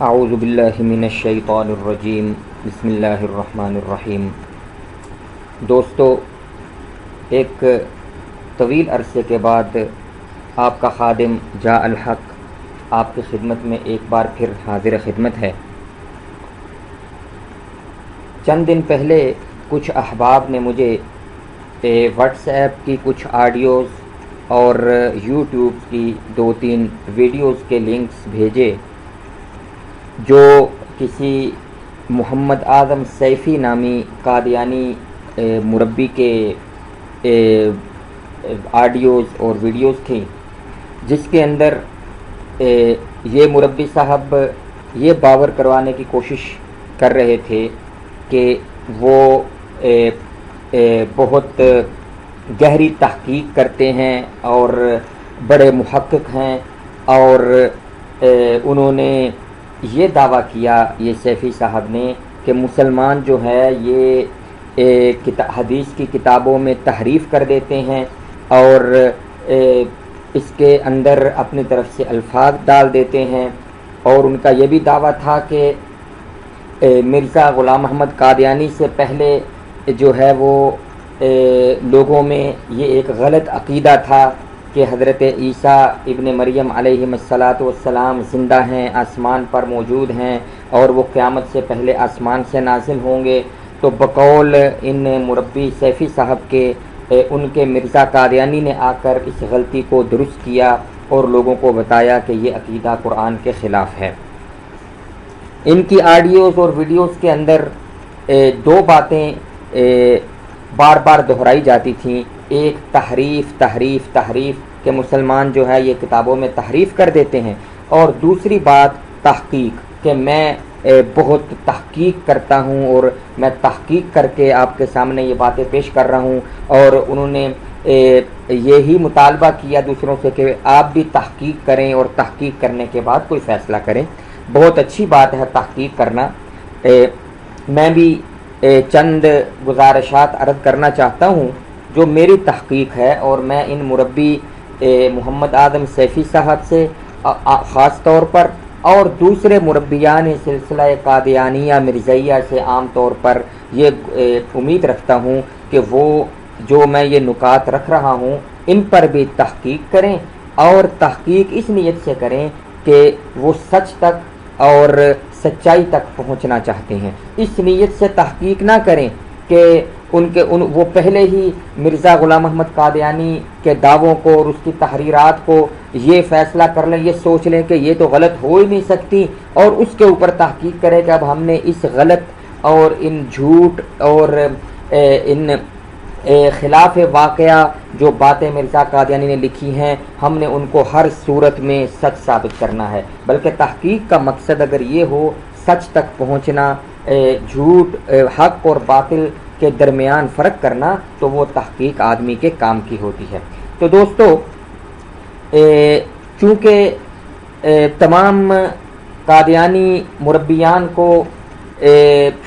اعوذ باللہ من الشیطان الرجیم بسم اللہ الرحمن الرحیم۔ دوستو، ایک طویل عرصے کے بعد آپ کا خادم جاء الحق آپ کی خدمت میں ایک بار پھر حاضر خدمت ہے۔ چند دن پہلے کچھ احباب نے مجھے واٹس ایپ کی کچھ آڈیوز اور یوٹیوب کی 2-3 ویڈیوز کے لنکس بھیجے جو کسی محمد اعظم سیفی نامی قادیانی مربی کے آڈیوز اور ویڈیوز تھیں، جس کے اندر یہ مربی صاحب یہ باور کروانے کی کوشش کر رہے تھے کہ وہ بہت گہری تحقیق کرتے ہیں اور بڑے محقق ہیں، اور انہوں نے یہ دعویٰ کیا، یہ سیفی صاحب نے، کہ مسلمان جو ہے یہ حدیث کی کتابوں میں تحریف کر دیتے ہیں اور اس کے اندر اپنی طرف سے الفاظ ڈال دیتے ہیں، اور ان کا یہ بھی دعویٰ تھا کہ مرزا غلام محمد قادیانی سے پہلے جو ہے وہ لوگوں میں یہ ایک غلط عقیدہ تھا کہ حضرت عیسیٰ ابن مریم علیہ السلام زندہ ہیں، آسمان پر موجود ہیں اور وہ قیامت سے پہلے آسمان سے نازل ہوں گے۔ تو بقول ان مربی سیفی صاحب کے ان کے مرزا قادیانی نے آ کر اس غلطی کو درست کیا اور لوگوں کو بتایا کہ یہ عقیدہ قرآن کے خلاف ہے۔ ان کی آڈیوز اور ویڈیوز کے اندر 2 باتیں بار بار دہرائی جاتی تھیں، ایک تحریف کہ مسلمان جو ہے یہ کتابوں میں تحریف کر دیتے ہیں، اور دوسری بات تحقیق کہ میں بہت تحقیق کرتا ہوں اور میں تحقیق کر کے آپ کے سامنے یہ باتیں پیش کر رہا ہوں۔ اور انہوں نے یہی مطالبہ کیا دوسروں سے کہ آپ بھی تحقیق کریں اور تحقیق کرنے کے بعد کوئی فیصلہ کریں۔ بہت اچھی بات ہے تحقیق کرنا۔ میں بھی چند گزارشات عرض کرنا چاہتا ہوں جو میری تحقیق ہے، اور میں ان مربی محمد اعظم سیفی صاحب سے خاص طور پر اور دوسرے مربیان سلسلہ قادیانیہ مرزائیہ سے عام طور پر یہ امید رکھتا ہوں کہ وہ جو میں یہ نکات رکھ رہا ہوں ان پر بھی تحقیق کریں، اور تحقیق اس نیت سے کریں کہ وہ سچ تک اور سچائی تک پہنچنا چاہتے ہیں۔ اس نیت سے تحقیق نہ کریں کہ وہ پہلے ہی مرزا غلام محمد قادیانی کے دعووں کو اور اس کی تحریرات کو یہ فیصلہ کر لیں، یہ سوچ لیں کہ یہ تو غلط ہو ہی نہیں سکتی، اور اس کے اوپر تحقیق کریں کہ اب ہم نے اس غلط اور ان جھوٹ اور ان خلاف واقعہ جو باتیں مرزا قادیانی نے لکھی ہیں، ہم نے ان کو ہر صورت میں سچ ثابت کرنا ہے۔ بلکہ تحقیق کا مقصد اگر یہ ہو سچ تک پہنچنا، جھوٹ حق اور باطل کے درمیان فرق کرنا، تو وہ تحقیق آدمی کے کام کی ہوتی ہے۔ تو دوستو، چونکہ تمام قادیانی مربیان کو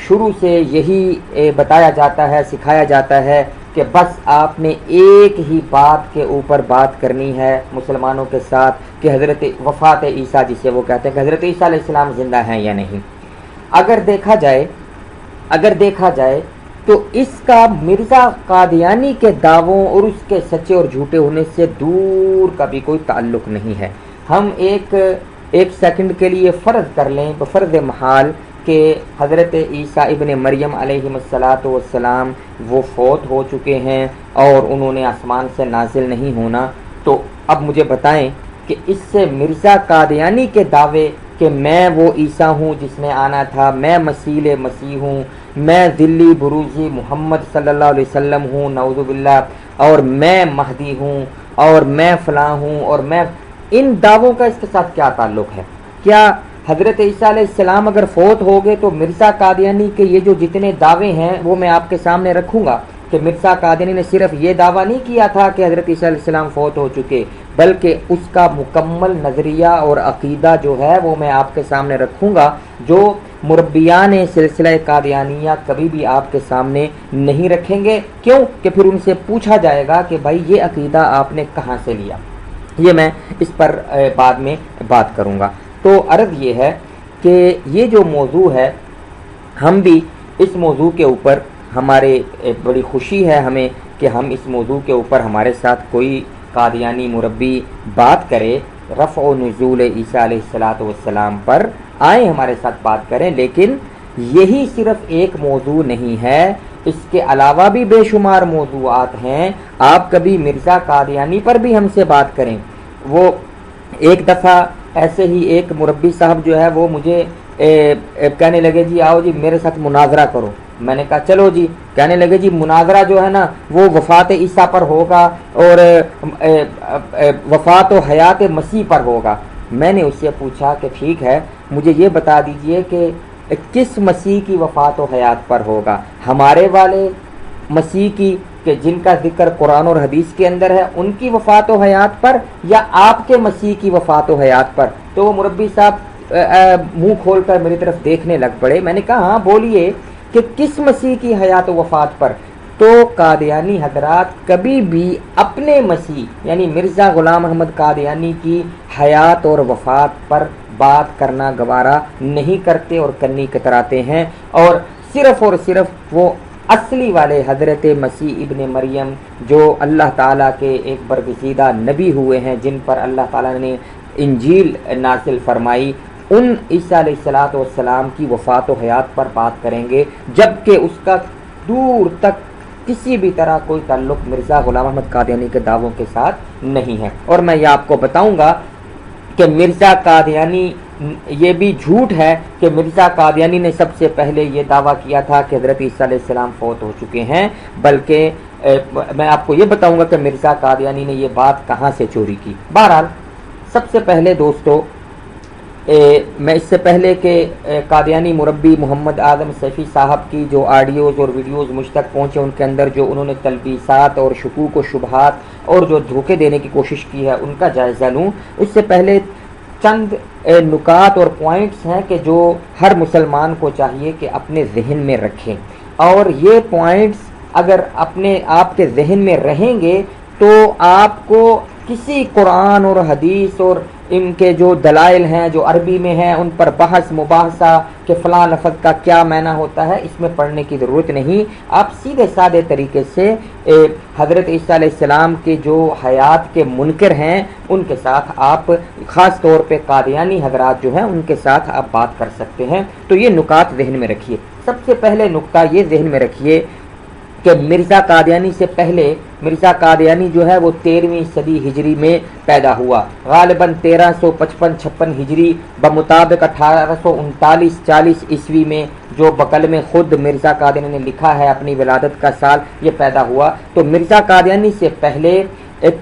شروع سے یہی بتایا جاتا ہے، سکھایا جاتا ہے کہ بس آپ نے ایک ہی بات کے اوپر بات کرنی ہے مسلمانوں کے ساتھ کہ حضرت وفات عیسیٰ، جسے وہ کہتے ہیں کہ حضرت عیسیٰ علیہ السلام زندہ ہیں یا نہیں۔ اگر دیکھا جائے تو اس کا مرزا قادیانی کے دعووں اور اس کے سچے اور جھوٹے ہونے سے دور کا بھی کوئی تعلق نہیں ہے۔ ہم ایک سیکنڈ کے لیے فرض کر لیں بفرض محال کہ حضرت عیسیٰ ابن مریم علیہ السلام وہ فوت ہو چکے ہیں اور انہوں نے آسمان سے نازل نہیں ہونا، تو اب مجھے بتائیں کہ اس سے مرزا قادیانی کے دعوے کہ میں وہ عیسیٰ ہوں جس نے آنا تھا، میں مسیح ہوں، میں ذلی بروزی محمد صلی اللہ علیہ وسلم ہوں، نعوذ باللہ، اور میں مہدی ہوں، اور میں فلاں ہوں، اور میں، ان دعووں کا اس کے ساتھ کیا تعلق ہے؟ کیا حضرت عیسیٰ علیہ السلام اگر فوت ہو گئے تو مرزا قادیانی کے یہ جو جتنے دعوے ہیں وہ میں آپ کے سامنے رکھوں گا کہ مرزا قادیانی نے صرف یہ دعویٰ نہیں کیا تھا کہ حضرت عیسیٰ علیہ السلام فوت ہو چکے، بلکہ اس کا مکمل نظریہ اور عقیدہ جو ہے وہ میں آپ کے سامنے رکھوں گا، جو مربیان سلسلہ قادیانیہ کبھی بھی آپ کے سامنے نہیں رکھیں گے۔ کیوں کہ پھر ان سے پوچھا جائے گا کہ بھائی یہ عقیدہ آپ نے کہاں سے لیا۔ یہ میں اس پر بعد میں بات کروں گا۔ تو عرض یہ ہے کہ یہ جو موضوع ہے ہم بھی اس موضوع کے اوپر ہمارے بڑی خوشی ہے ہمیں کہ ہم اس موضوع کے اوپر ہمارے ساتھ کوئی قادیانی مربی بات کرے، رفع و نزول عیسیٰ علیہ السلام پر آئیں ہمارے ساتھ بات کریں، لیکن یہی صرف ایک موضوع نہیں ہے، اس کے علاوہ بھی بے شمار موضوعات ہیں۔ آپ کبھی مرزا قادیانی پر بھی ہم سے بات کریں۔ وہ ایک دفعہ ایسے ہی ایک مربی صاحب جو ہے وہ مجھے کہنے لگے جی آؤ جی میرے ساتھ مناظرہ کرو۔ میں نے کہا چلو جی۔ کہنے لگے جی مناظرہ جو ہے نا وہ وفات عیسیٰ پر ہوگا اور وفات و حیات مسیح پر ہوگا۔ میں نے اس سے پوچھا کہ ٹھیک ہے، مجھے یہ بتا دیجئے کہ کس مسیح کی وفات و حیات پر ہوگا، ہمارے والے مسیح کی کہ جن کا ذکر قرآن اور حدیث کے اندر ہے ان کی وفات و حیات پر، یا آپ کے مسیح کی وفات و حیات پر؟ تو وہ مربی صاحب منہ کھول کر میری طرف دیکھنے لگ پڑے۔ میں نے کہا ہاں بولیے کہ کس مسیح کی حیات و وفات پر؟ تو قادیانی حضرات کبھی بھی اپنے مسیح یعنی مرزا غلام احمد قادیانی کی حیات اور وفات پر بات کرنا گوارا نہیں کرتے اور کنی کتراتے ہیں، اور صرف وہ اصلی والے حضرت مسیح ابن مریم جو اللہ تعالیٰ کے ایک برگزیدہ نبی ہوئے ہیں، جن پر اللہ تعالیٰ نے انجیل نازل فرمائی، ان عیسیٰ علیہ السلام کی وفات و حیات پر بات کریں گے، جبکہ اس کا دور تک کسی بھی طرح کوئی تعلق مرزا غلام احمد قادیانی کے دعووں کے ساتھ نہیں ہے۔ اور میں یہ آپ کو بتاؤں گا کہ مرزا قادیانی یہ بھی جھوٹ ہے کہ مرزا قادیانی نے سب سے پہلے یہ دعویٰ کیا تھا کہ حضرت عیسیٰ علیہ السلام فوت ہو چکے ہیں، بلکہ میں آپ کو یہ بتاؤں گا کہ مرزا قادیانی نے یہ بات کہاں سے چوری کی۔ بہرحال سب سے پہلے دوستو، میں اس سے پہلے کہ قادیانی مربی محمد اعظم سیفی صاحب کی جو آڈیوز اور ویڈیوز مجھ تک پہنچے، ان کے اندر جو انہوں نے تلبیسات اور شکوک و شبہات اور جو دھوکے دینے کی کوشش کی ہے ان کا جائزہ لوں، اس سے پہلے چند نکات اور پوائنٹس ہیں کہ جو ہر مسلمان کو چاہیے کہ اپنے ذہن میں رکھیں، اور یہ پوائنٹس اگر اپنے آپ کے ذہن میں رہیں گے تو آپ کو کسی قرآن اور حدیث اور ان کے جو دلائل ہیں جو عربی میں ہیں ان پر بحث مباحثہ کہ فلاں لفظ کا کیا معنی ہوتا ہے اس میں پڑھنے کی ضرورت نہیں۔ آپ سیدھے سادے طریقے سے حضرت عیسیٰ علیہ السلام کے جو حیات کے منکر ہیں ان کے ساتھ آپ خاص طور پہ قادیانی حضرات جو ہیں ان کے ساتھ آپ بات کر سکتے ہیں۔ تو یہ نکات ذہن میں رکھیے۔ سب سے پہلے نکتہ یہ ذہن میں رکھیے کہ مرزا قادیانی سے پہلے مرزا قادیانی جو ہے وہ 13ویں صدی ہجری میں پیدا ہوا، غالباً 1355-56 ہجری بمطابق 1839-40 عیسوی میں، جو بقلم خود مرزا قادیانی نے لکھا ہے اپنی ولادت کا سال، یہ پیدا ہوا۔ تو مرزا قادیانی سے پہلے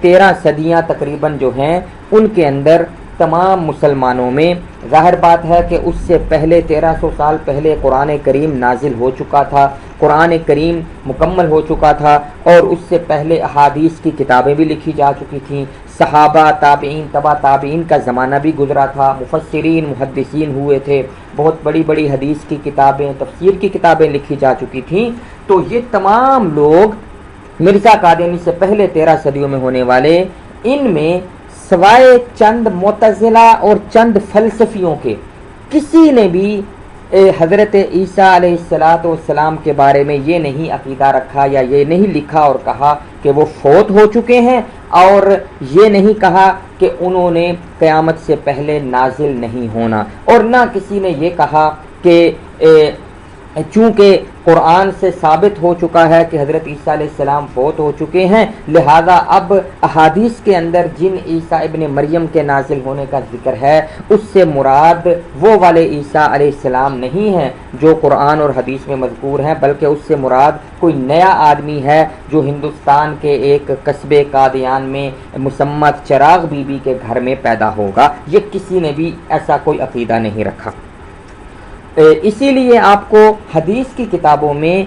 13 صدیاں تقریباً جو ہیں ان کے اندر تمام مسلمانوں میں ظاہر بات ہے کہ اس سے پہلے 1300 سال پہلے قرآن کریم نازل ہو چکا تھا، قرآن کریم مکمل ہو چکا تھا، اور اس سے پہلے احادیث کی کتابیں بھی لکھی جا چکی تھیں، صحابہ تابعین تبع تابعین کا زمانہ بھی گزرا تھا، مفسرین محدثین ہوئے تھے، بہت بڑی بڑی حدیث کی کتابیں تفسیر کی کتابیں لکھی جا چکی تھیں۔ تو یہ تمام لوگ مرزا قادیانی سے پہلے 13 صدیوں میں ہونے والے، ان میں سوائے چند معتزلہ اور چند فلسفیوں کے کسی نے بھی حضرت عیسیٰ علیہ السلام کے بارے میں یہ نہیں عقیدہ رکھا یا یہ نہیں لکھا اور کہا کہ وہ فوت ہو چکے ہیں، اور یہ نہیں کہا کہ انہوں نے قیامت سے پہلے نازل نہیں ہونا، اور نہ کسی نے یہ کہا کہ چونکہ قرآن سے ثابت ہو چکا ہے کہ حضرت عیسیٰ علیہ السلام فوت ہو چکے ہیں، لہذا اب احادیث کے اندر جن عیسیٰ ابن مریم کے نازل ہونے کا ذکر ہے اس سے مراد وہ والے عیسیٰ علیہ السلام نہیں ہیں جو قرآن اور حدیث میں مذکور ہیں، بلکہ اس سے مراد کوئی نیا آدمی ہے جو ہندوستان کے ایک قصبے قادیان میں مسمت چراغ بی بی کے گھر میں پیدا ہوگا۔ یہ کسی نے بھی ایسا کوئی عقیدہ نہیں رکھا۔ اسی لیے آپ کو حدیث کی کتابوں میں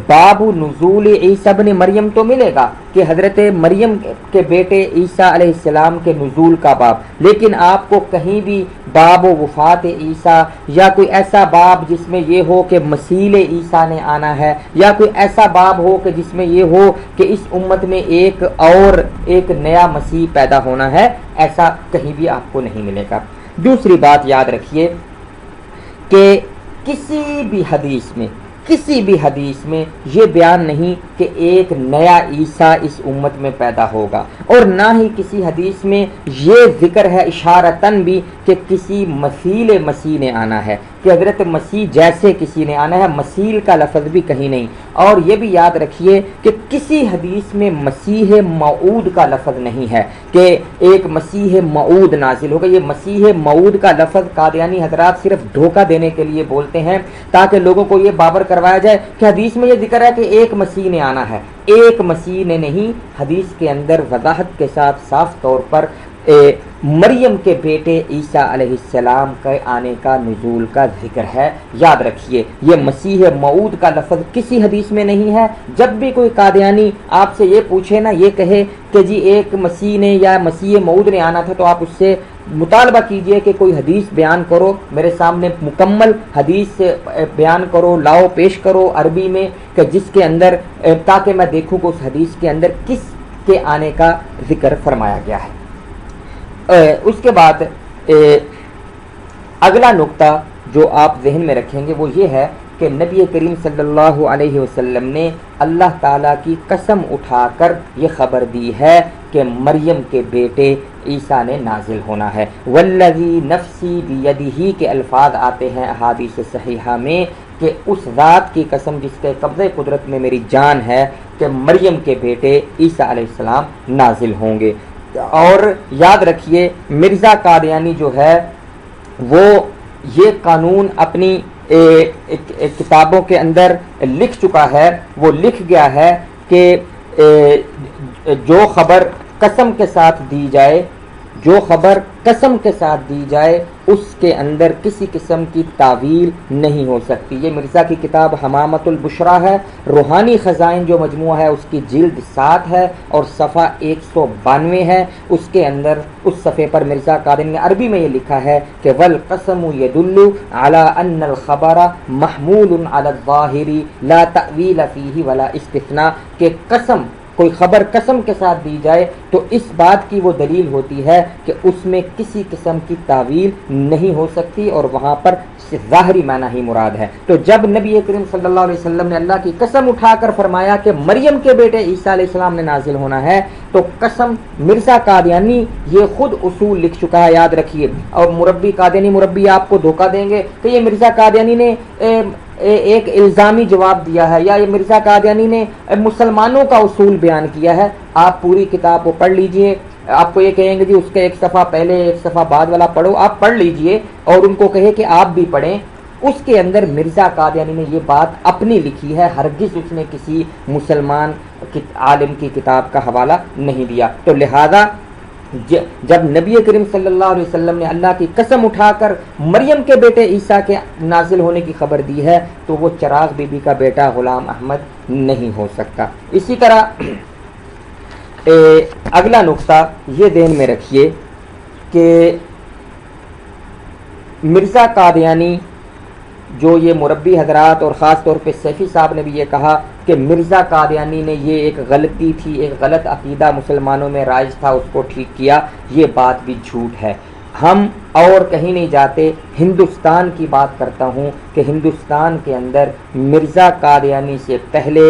باب نزول عیسیٰ ابن مریم تو ملے گا کہ حضرت مریم کے بیٹے عیسیٰ علیہ السلام کے نزول کا باب، لیکن آپ کو کہیں بھی باب و وفات عیسیٰ یا کوئی ایسا باب جس میں یہ ہو کہ مسیل عیسیٰ نے آنا ہے، یا کوئی ایسا باب ہو کہ جس میں یہ ہو کہ اس امت میں ایک نیا مسیح پیدا ہونا ہے، ایسا کہیں بھی آپ کو نہیں ملے گا۔ دوسری بات یاد رکھیے کہ کسی بھی حدیث میں یہ بیان نہیں کہ ایک نیا عیسیٰ اس امت میں پیدا ہوگا، اور نہ ہی کسی حدیث میں یہ ذکر ہے اشارتاً بھی کہ کسی مثیل مسیح نے آنا ہے، کہ حضرت مسیح جیسے کسی نے آنا ہے، مسیل کا لفظ بھی کہیں نہیں۔ اور یہ بھی یاد رکھیے کہ کسی حدیث میں مسیح موعود کا لفظ نہیں ہے کہ ایک مسیح موعود نازل ہوگا۔ یہ مسیح موعود کا لفظ قادیانی حضرات صرف دھوکہ دینے کے لیے بولتے ہیں، تاکہ لوگوں کو یہ باور کروایا جائے کہ حدیث میں یہ ذکر ہے کہ ایک مسیح نے آنا ہے۔ ایک مسیح نے نہیں، حدیث کے اندر وضاحت کے ساتھ صاف طور پر مریم کے بیٹے عیسیٰ علیہ السلام کے آنے کا، نزول کا ذکر ہے۔ یاد رکھیے یہ مسیح موعود کا لفظ کسی حدیث میں نہیں ہے۔ جب بھی کوئی قادیانی آپ سے یہ پوچھے نا، یہ کہے کہ جی ایک مسیح نے یا مسیح موعود نے آنا تھا، تو آپ اس سے مطالبہ کیجئے کہ کوئی حدیث بیان کرو، میرے سامنے مکمل حدیث بیان کرو، لاؤ پیش کرو عربی میں، کہ جس کے اندر تاکہ میں دیکھوں کہ اس حدیث کے اندر کس کے آنے کا ذکر فرمایا گیا ہے۔ اس کے بعد اگلا نقطہ جو آپ ذہن میں رکھیں گے وہ یہ ہے کہ نبی کریم صلی اللہ علیہ وسلم نے اللہ تعالیٰ کی قسم اٹھا کر یہ خبر دی ہے کہ مریم کے بیٹے عیسیٰ نے نازل ہونا ہے۔ والذی نفسی بیدہ کے الفاظ آتے ہیں احادیث صحیحہ میں کہ اس ذات کی قسم جس کے قبضے قدرت میں میری جان ہے کہ مریم کے بیٹے عیسیٰ علیہ السلام نازل ہوں گے۔ اور یاد رکھیے مرزا قادیانی جو ہے وہ یہ قانون اپنی کتابوں کے اندر لکھ چکا ہے، وہ لکھ گیا ہے کہ جو خبر قسم کے ساتھ دی جائے، جو خبر قسم کے ساتھ دی جائے اس کے اندر کسی قسم کی تعویل نہیں ہو سکتی۔ یہ مرزا کی کتاب حمامۃ البشریٰ ہے، روحانی خزائن جو مجموعہ ہے اس کی جلد 7 ہے اور صفحہ 192 ہے۔ اس کے اندر اس صفحے پر مرزا قادری نے عربی میں یہ لکھا ہے کہ والقسم يدل على ان الخبر محمول على الظاہر لا تأویل فیہ ولا استثناء، کہ قسم کوئی خبر قسم کے ساتھ دی جائے تو اس بات کی وہ دلیل ہوتی ہے کہ اس میں کسی قسم کی تعویل نہیں ہو سکتی اور وہاں پر ظاہری معنی ہی مراد ہے۔ تو جب نبی کریم صلی اللہ علیہ وسلم نے اللہ کی قسم اٹھا کر فرمایا کہ مریم کے بیٹے عیسیٰ علیہ السلام نے نازل ہونا ہے، تو قسم مرزا قادیانی یہ خود اصول لکھ چکا ہے، یاد رکھیے۔ اور مربی قادیانی مربی آپ کو دھوکہ دیں گے کہ یہ مرزا قادیانی نے ایک الزامی جواب دیا ہے یا یہ مرزا قادیانی نے مسلمانوں کا اصول بیان کیا ہے۔ آپ پوری کتاب کو پڑھ لیجئے، آپ کو یہ کہیں گے جی اس کے ایک صفحہ پہلے ایک صفحہ بعد والا پڑھو، آپ پڑھ لیجئے اور ان کو کہے کہ آپ بھی پڑھیں۔ اس کے اندر مرزا قادیانی نے یہ بات اپنی لکھی ہے، ہرگز اس نے کسی مسلمان عالم کی کتاب کا حوالہ نہیں دیا۔ تو لہذا جب نبی کریم صلی اللہ علیہ وسلم نے اللہ کی قسم اٹھا کر مریم کے بیٹے عیسیٰ کے نازل ہونے کی خبر دی ہے تو وہ چراغ بی بی کا بیٹا غلام احمد نہیں ہو سکتا۔ اسی طرح اگلا نقطہ یہ ذہن میں رکھیے کہ مرزا قادیانی جو یہ مربی حضرات اور خاص طور پہ سیفی صاحب نے بھی یہ کہا کہ مرزا قادیانی نے یہ ایک غلطی تھی، ایک غلط عقیدہ مسلمانوں میں رائج تھا، اس کو ٹھیک کیا، یہ بات بھی جھوٹ ہے۔ ہم اور کہیں نہیں جاتے، ہندوستان کی بات کرتا ہوں کہ ہندوستان کے اندر مرزا قادیانی سے پہلے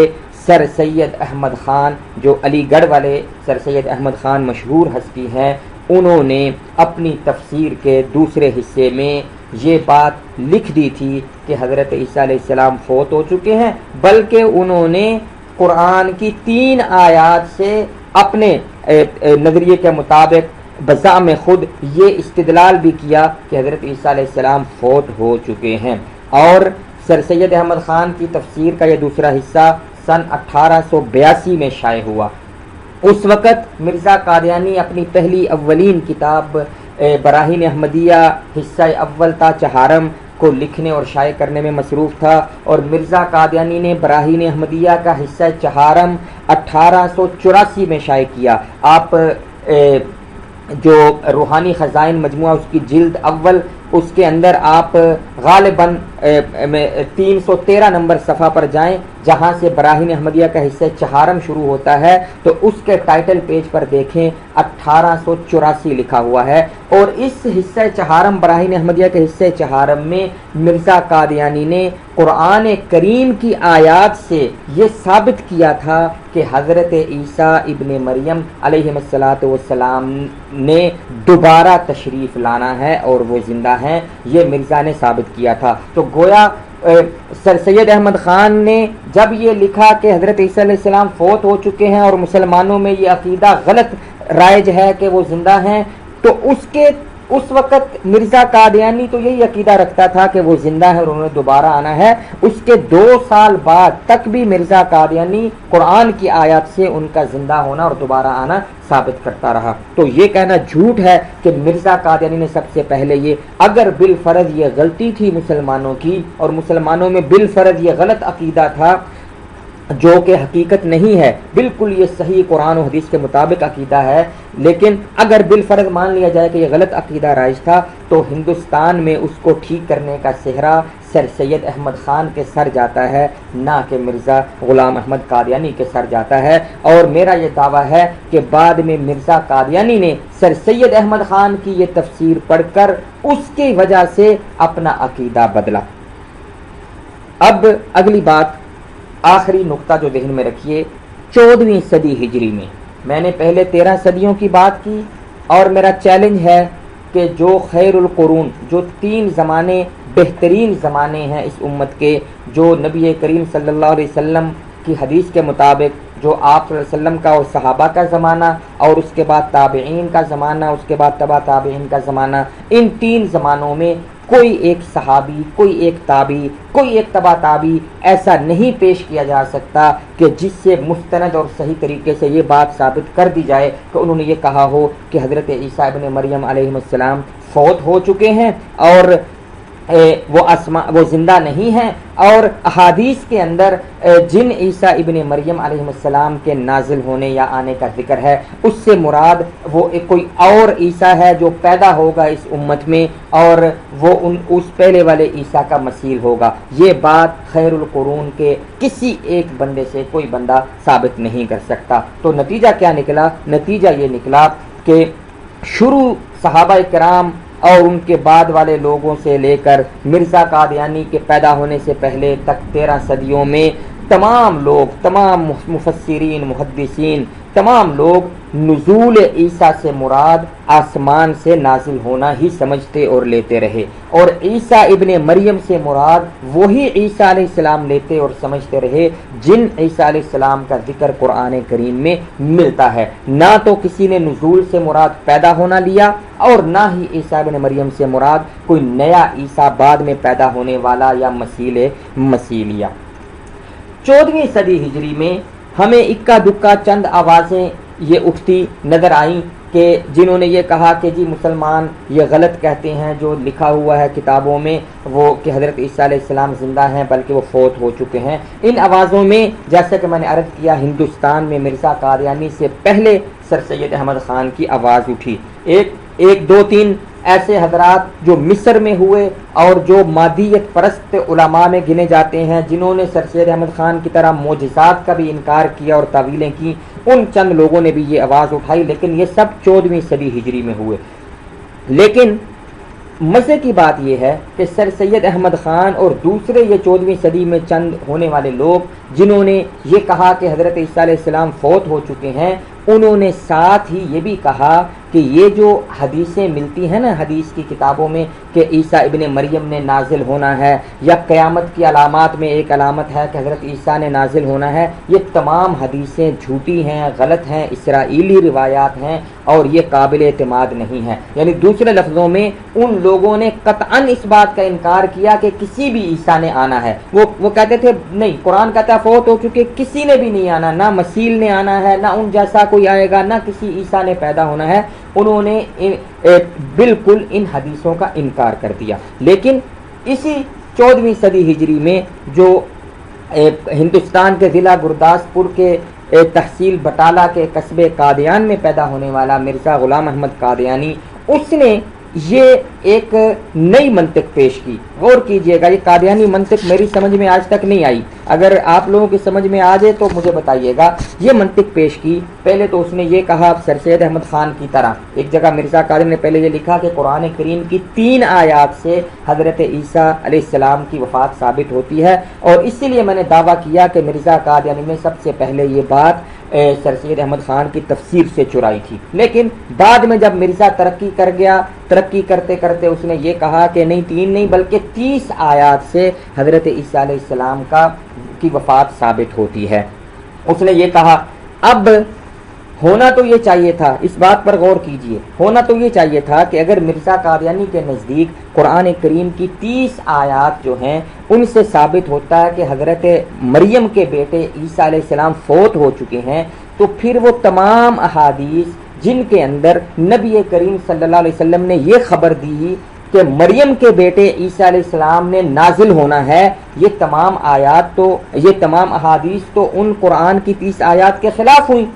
سر سید احمد خان، جو علی گڑھ والے سر سید احمد خان مشہور ہستی ہیں، انہوں نے اپنی تفسیر کے دوسرے حصے میں یہ بات لکھ دی تھی کہ حضرت عیسیٰ علیہ السلام فوت ہو چکے ہیں، بلکہ انہوں نے قرآن کی 3 آیات سے اپنے نظریے کے مطابق بزعم خود یہ استدلال بھی کیا کہ حضرت عیسیٰ علیہ السلام فوت ہو چکے ہیں۔ اور سر سید احمد خان کی تفسیر کا یہ دوسرا حصہ سن 1882 میں شائع ہوا۔ اس وقت مرزا قادیانی اپنی پہلی اولین کتاب براہین احمدیہ حصہ اول تا چہارم کو لکھنے اور شائع کرنے میں مصروف تھا، اور مرزا قادیانی نے براہین احمدیہ کا حصہ چہارم 1884 میں شائع کیا۔ آپ جو روحانی خزائن مجموعہ اس کی جلد اول، اس کے اندر آپ غالباً 313 نمبر صفحہ پر جائیں، جہاں سے براہین احمدیہ کا حصہ چہارم شروع ہوتا ہے، تو اس کے ٹائٹل پیج پر دیکھیں 1884 لکھا ہوا ہے، اور اس حصہ چہارم براہین احمدیہ کے حصہ چہارم میں مرزا قادیانی نے قرآن کریم کی آیات سے یہ ثابت کیا تھا کہ حضرت عیسیٰ ابن مریم علیہ السلام نے دوبارہ تشریف لانا ہے اور وہ زندہ ہیں، یہ مرزا نے ثابت کیا تھا۔ تو گویا سر سید احمد خان نے جب یہ لکھا کہ حضرت عیسیٰ علیہ السلام فوت ہو چکے ہیں اور مسلمانوں میں یہ عقیدہ غلط رائج ہے کہ وہ زندہ ہیں، تو اس وقت مرزا قادیانی تو یہی عقیدہ رکھتا تھا کہ وہ زندہ ہے اور انہوں نے دوبارہ آنا ہے۔ اس کے 2 سال بعد تک بھی مرزا قادیانی قرآن کی آیات سے ان کا زندہ ہونا اور دوبارہ آنا ثابت کرتا رہا۔ تو یہ کہنا جھوٹ ہے کہ مرزا قادیانی نے سب سے پہلے اگر بالفرض یہ غلطی تھی مسلمانوں کی اور مسلمانوں میں بالفرض یہ غلط عقیدہ تھا جو کہ حقیقت نہیں ہے، بالکل یہ صحیح قرآن و حدیث کے مطابق عقیدہ ہے، لیکن اگر بالفرض مان لیا جائے کہ یہ غلط عقیدہ رائج تھا تو ہندوستان میں اس کو ٹھیک کرنے کا صحرا سر سید احمد خان کے سر جاتا ہے، نہ کہ مرزا غلام احمد قادیانی کے سر جاتا ہے۔ اور میرا یہ دعویٰ ہے کہ بعد میں مرزا قادیانی نے سر سید احمد خان کی یہ تفسیر پڑھ کر اس کی وجہ سے اپنا عقیدہ بدلا۔ اب اگلی بات، آخری نقطہ جو ذہن میں رکھیے، 14ویں صدی ہجری میں نے پہلے 13 صدیوں کی بات کی، اور میرا چیلنج ہے کہ جو خیر القرون، جو 3 زمانے بہترین زمانے ہیں اس امت کے، جو نبی کریم صلی اللہ علیہ وسلم کی حدیث کے مطابق، جو آپ صلی اللہ علیہ وسلم کا اور صحابہ کا زمانہ، اور اس کے بعد تابعین کا زمانہ، اس کے بعد تبع تابعین کا زمانہ، ان 3 زمانوں میں کوئی ایک صحابی، کوئی ایک تابعی، کوئی ایک تبع تابعی ایسا نہیں پیش کیا جا سکتا کہ جس سے مستند اور صحیح طریقے سے یہ بات ثابت کر دی جائے کہ انہوں نے یہ کہا ہو کہ حضرت عیسیٰ ابن مریم علیہ السلام فوت ہو چکے ہیں اور وہ زندہ نہیں ہیں۔ اور احادیث کے اندر جن عیسیٰ ابن مریم علیہ السلام کے نازل ہونے یا آنے کا ذکر ہے، اس سے مراد وہ کوئی اور عیسیٰ ہے جو پیدا ہوگا اس امت میں، اور وہ اس پہلے والے عیسیٰ کا مثیل ہوگا۔ یہ بات خیر القرون کے کسی ایک بندے سے کوئی بندہ ثابت نہیں کر سکتا۔ تو نتیجہ کیا نکلا؟ نتیجہ یہ نکلا کہ شروع صحابہ کرام اور ان کے بعد والے لوگوں سے لے کر مرزا قادیانی کے پیدا ہونے سے پہلے تک 13 صدیوں میں تمام لوگ، تمام مفسرین، محدثین، تمام لوگ نزول عیسیٰ سے مراد آسمان سے نازل ہونا ہی سمجھتے اور لیتے رہے، اور عیسیٰ ابن مریم سے مراد وہی عیسیٰ علیہ السلام لیتے اور سمجھتے رہے جن عیسیٰ علیہ السلام کا ذکر قرآن کریم میں ملتا ہے۔ نہ تو کسی نے نزول سے مراد پیدا ہونا لیا، اور نہ ہی عیسیٰ ابن مریم سے مراد کوئی نیا عیسیٰ بعد میں پیدا ہونے والا یا مسیح لیا۔ 14ویں صدی ہجری میں ہمیں اکا دکا چند آوازیں یہ اٹھتی نظر آئیں کہ جنہوں نے یہ کہا کہ جی مسلمان یہ غلط کہتے ہیں جو لکھا ہوا ہے کتابوں میں وہ کہ حضرت عیسیٰ علیہ السلام زندہ ہیں بلکہ وہ فوت ہو چکے ہیں۔ ان آوازوں میں جیسا کہ میں نے عرض کیا ہندوستان میں مرزا قادیانی سے پہلے سر سید احمد خان کی آواز اٹھی۔ ایک دو تین ایسے حضرات جو مصر میں ہوئے اور جو مادیت پرست علماء میں گنے جاتے ہیں، جنہوں نے سر سید احمد خان کی طرح معجزات کا بھی انکار کیا اور تعویلیں کی، ان چند لوگوں نے بھی یہ آواز اٹھائی، لیکن یہ سب 14ویں صدی ہجری میں ہوئے۔ لیکن مزے کی بات یہ ہے کہ سر سید احمد خان اور دوسرے یہ 14ویں صدی میں چند ہونے والے لوگ جنہوں نے یہ کہا کہ حضرت عیسیٰ علیہ السلام فوت ہو چکے ہیں، انہوں نے ساتھ ہی یہ بھی کہا کہ یہ جو حدیثیں ملتی ہیں نا حدیث کی کتابوں میں کہ عیسیٰ ابن مریم نے نازل ہونا ہے، یا قیامت کی علامات میں ایک علامت ہے کہ حضرت عیسیٰ نے نازل ہونا ہے، یہ تمام حدیثیں جھوٹی ہیں، غلط ہیں، اسرائیلی روایات ہیں اور یہ قابل اعتماد نہیں ہے۔ یعنی دوسرے لفظوں میں ان لوگوں نے قطعاً اس بات کا انکار کیا کہ کسی بھی عیسیٰ نے آنا ہے۔ وہ کہتے تھے نہیں، قرآن کہتا ہے فوت ہو چکے، کسی نے بھی نہیں آنا، نہ مسیح نے آنا ہے، نہ ان جیسا کوئی آئے گا، نہ کسی عیسیٰ نے پیدا ہونا ہے۔ انہوں نے بالکل ان حدیثوں کا انکار کر دیا۔ لیکن اسی 14ویں صدی ہجری میں جو ہندوستان کے ضلع گرداسپور کے تحصیل بٹالہ کے قصبے قادیان میں پیدا ہونے والا مرزا غلام احمد قادیانی، اس نے یہ ایک نئی منطق پیش کی. غور کیجئے گا, یہ قادیانی منطق میری سمجھ میں آج تک نہیں آئی, اگر آپ لوگوں کی سمجھ میں آ جائے تو مجھے بتائیے گا. یہ منطق پیش کی, پہلے تو اس نے یہ کہا سر سید احمد خان کی طرح, ایک جگہ مرزا قادیانی نے پہلے یہ لکھا کہ قرآن کریم کی 3 آیات سے حضرت عیسیٰ علیہ السلام کی وفات ثابت ہوتی ہے, اور اسی لیے میں نے دعویٰ کیا کہ مرزا قادیانی نے سب سے پہلے یہ بات سر سید احمد خان کی تفسیر سے چرائی تھی. لیکن بعد میں جب مرزا ترقی کر گیا, ترقی کرتے کرتے اس نے یہ کہا کہ نہیں 3 نہیں بلکہ 30 آیات سے حضرت عیسیٰ علیہ السلام کی وفات ثابت ہوتی ہے. اس نے یہ کہا اب ہونا تو یہ چاہیے تھا, اس بات پر غور کیجئے, ہونا تو یہ چاہیے تھا کہ اگر مرزا قادیانی کے نزدیک قرآن کریم کی 30 آیات جو ہیں ان سے ثابت ہوتا ہے کہ حضرت مریم کے بیٹے عیسیٰ علیہ السلام فوت ہو چکے ہیں, تو پھر وہ تمام احادیث جن کے اندر نبی کریم صلی اللہ علیہ وسلم نے یہ خبر دی کہ مریم کے بیٹے عیسیٰ علیہ السلام نے نازل ہونا ہے, یہ تمام آیات تو یہ تمام احادیث تو ان قرآن کی 30 آیات کے خلاف ہوئی.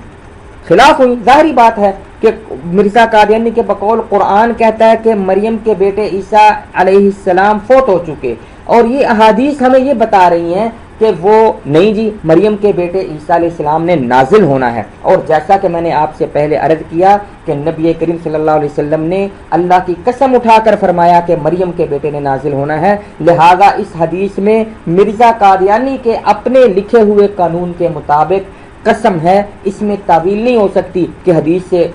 ظاہری بات ہے کہ مرزا قادیانی کے بقول قرآن کہتا ہے کہ مریم کے بیٹے عیسیٰ علیہ السلام فوت ہو چکے, اور یہ احادیث ہمیں یہ بتا رہی ہیں کہ وہ نہیں جی مریم کے بیٹے عیسیٰ علیہ السلام نے نازل ہونا ہے. اور جیسا کہ میں نے آپ سے پہلے عرض کیا کہ نبی کریم صلی اللہ علیہ وسلم نے اللہ کی قسم اٹھا کر فرمایا کہ مریم کے بیٹے نے نازل ہونا ہے, لہذا اس حدیث میں مرزا قادیانی کے اپنے لکھے ہوئے قانون کے مطابق قسم ہے, اس میں تعویل نہیں ہو سکتی کہ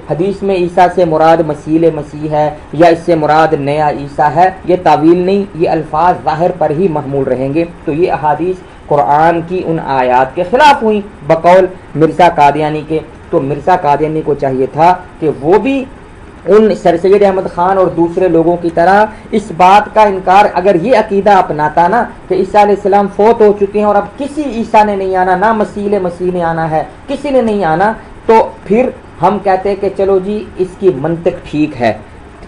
حدیث میں عیسیٰ سے مراد مسیح ہے یا اس سے مراد نیا عیسیٰ ہے, یہ تعویل نہیں, یہ الفاظ ظاہر پر ہی محمول رہیں گے. تو یہ احادیث قرآن کی ان آیات کے خلاف ہوئی بقول مرزا قادیانی کے. تو مرزا قادیانی کو چاہیے تھا کہ وہ بھی ان سر سید احمد خان اور دوسرے لوگوں کی طرح اس بات کا انکار, اگر یہ عقیدہ اپناتا نا کہ عیسیٰ علیہ السلام فوت ہو چکے ہیں اور اب کسی عیسیٰ نے نہیں آنا, نہ مسیح نے آنا ہے, کسی نے نہیں آنا, تو پھر ہم کہتے کہ چلو جی اس کی منطق ٹھیک ہے.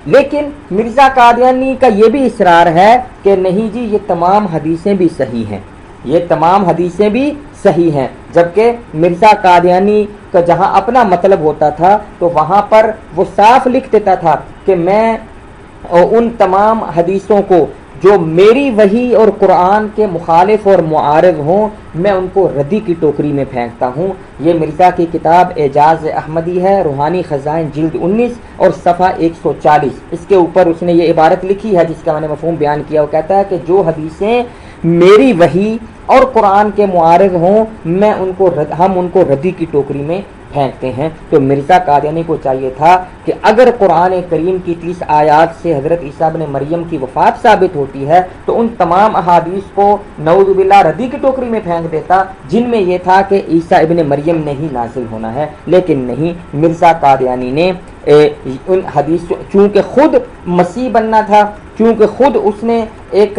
لیکن مرزا قادیانی کا یہ بھی اصرار ہے کہ نہیں جی یہ تمام حدیثیں بھی صحیح ہیں, یہ تمام حدیثیں بھی صحیح ہیں, جبکہ مرزا قادیانی کا جہاں اپنا مطلب ہوتا تھا تو وہاں پر وہ صاف لکھ دیتا تھا کہ میں ان تمام حدیثوں کو جو میری وحی اور قرآن کے مخالف اور معارض ہوں میں ان کو ردی کی ٹوکری میں پھینکتا ہوں. یہ مرزا کی کتاب اعجاز احمدی ہے, روحانی خزائن جلد 19 اور صفحہ 140, اس کے اوپر اس نے یہ عبارت لکھی ہے جس کا میں نے مفہوم بیان کیا. وہ کہتا ہے کہ جو حدیثیں میری وحی اور قرآن کے معارض ہوں ہم ان کو ردی کی ٹوکری میں پھینکتے ہیں. تو مرزا قادیانی کو چاہیے تھا کہ اگر قرآن کریم کی 30 آیات سے حضرت عیسیٰ ابن مریم کی وفات ثابت ہوتی ہے تو ان تمام احادیث کو نعوذ باللہ ردی کی ٹوکری میں پھینک دیتا جن میں یہ تھا کہ عیسیٰ ابن مریم نے ہی نازل ہونا ہے. لیکن نہیں, مرزا قادیانی نے ان حدیث چونکہ خود مسیح بننا تھا, چونکہ خود اس نے ایک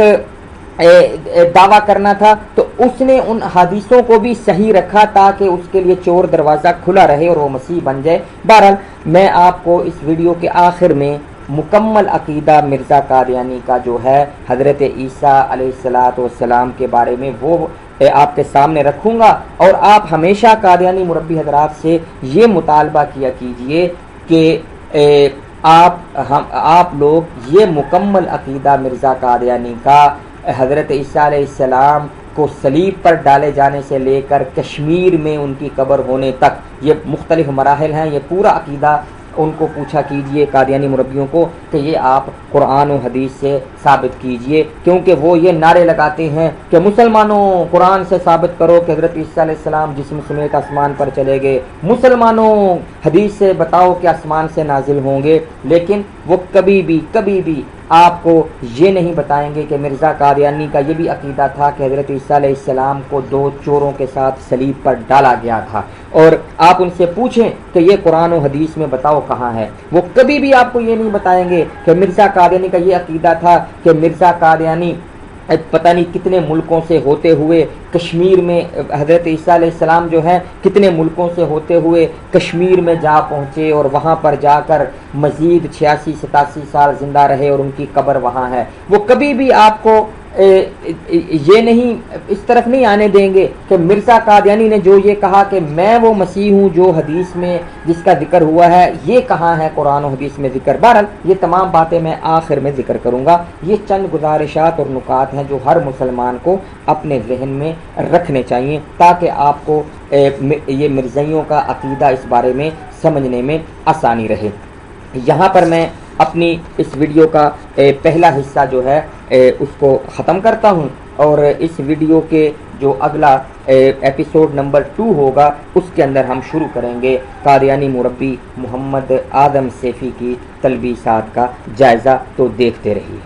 دعویٰ کرنا تھا, تو اس نے ان حدیثوں کو بھی صحیح رکھا تاکہ اس کے لیے چور دروازہ کھلا رہے اور وہ مسیح بن جائے. بہرحال میں آپ کو اس ویڈیو کے آخر میں مکمل عقیدہ مرزا قادیانی کا جو ہے حضرت عیسیٰ علیہ السلام کے بارے میں وہ آپ کے سامنے رکھوں گا, اور آپ ہمیشہ قادیانی مربی حضرات سے یہ مطالبہ کیا کیجئے کہ آپ لوگ یہ مکمل عقیدہ مرزا قادیانی کا حضرت عیسیٰ علیہ السلام کو صلیب پر ڈالے جانے سے لے کر کشمیر میں ان کی قبر ہونے تک یہ مختلف مراحل ہیں, یہ پورا عقیدہ ان کو پوچھا کیجئے قادیانی مربیوں کو کہ یہ آپ قرآن و حدیث سے ثابت کیجئے, کیونکہ وہ یہ نعرے لگاتے ہیں کہ مسلمانوں قرآن سے ثابت کرو کہ حضرت عیسیٰ علیہ السلام جسم سمیت آسمان پر چلے گئے, مسلمانوں حدیث سے بتاؤ کہ آسمان سے نازل ہوں گے. لیکن وہ کبھی بھی آپ کو یہ نہیں بتائیں گے کہ مرزا قادیانی کا یہ بھی عقیدہ تھا کہ حضرت عیسیٰ علیہ السلام کو 2 چوروں کے ساتھ صلیب پر ڈالا گیا تھا, اور آپ ان سے پوچھیں کہ یہ قرآن و حدیث میں بتاؤ کہاں ہے. وہ کبھی بھی آپ کو یہ نہیں بتائیں گے کہ مرزا قادیانی کا یہ عقیدہ تھا کہ مرزا قادیانی پتہ نہیں کتنے ملکوں سے ہوتے ہوئے کشمیر میں حضرت عیسیٰ علیہ السلام جو ہیں کتنے ملکوں سے ہوتے ہوئے کشمیر میں جا پہنچے اور وہاں پر جا کر مزید 86-87 سال زندہ رہے اور ان کی قبر وہاں ہے. وہ کبھی بھی آپ کو یہ نہیں اس طرف نہیں آنے دیں گے کہ مرزا قادیانی نے جو یہ کہا کہ میں وہ مسیح ہوں جو حدیث میں جس کا ذکر ہوا ہے، یہ کہاں ہے قرآن و حدیث میں ذکر؟ بہرحال یہ تمام باتیں میں آخر میں ذکر کروں گا۔ یہ چند گزارشات اور نکات ہیں جو ہر مسلمان کو اپنے ذہن میں رکھنے چاہیے تاکہ آپ کو یہ مرزائیوں کا عقیدہ اس بارے میں سمجھنے میں آسانی رہے۔ یہاں پر میں اپنی اس ویڈیو کا پہلا حصہ جو ہے اس کو ختم کرتا ہوں، اور اس ویڈیو کے جو اگلا ایپیسوڈ نمبر 2 ہوگا اس کے اندر ہم شروع کریں گے قادیانی مربی محمد اعظم سیفی کی تلبیسات کا جائزہ۔ تو دیکھتے رہیے۔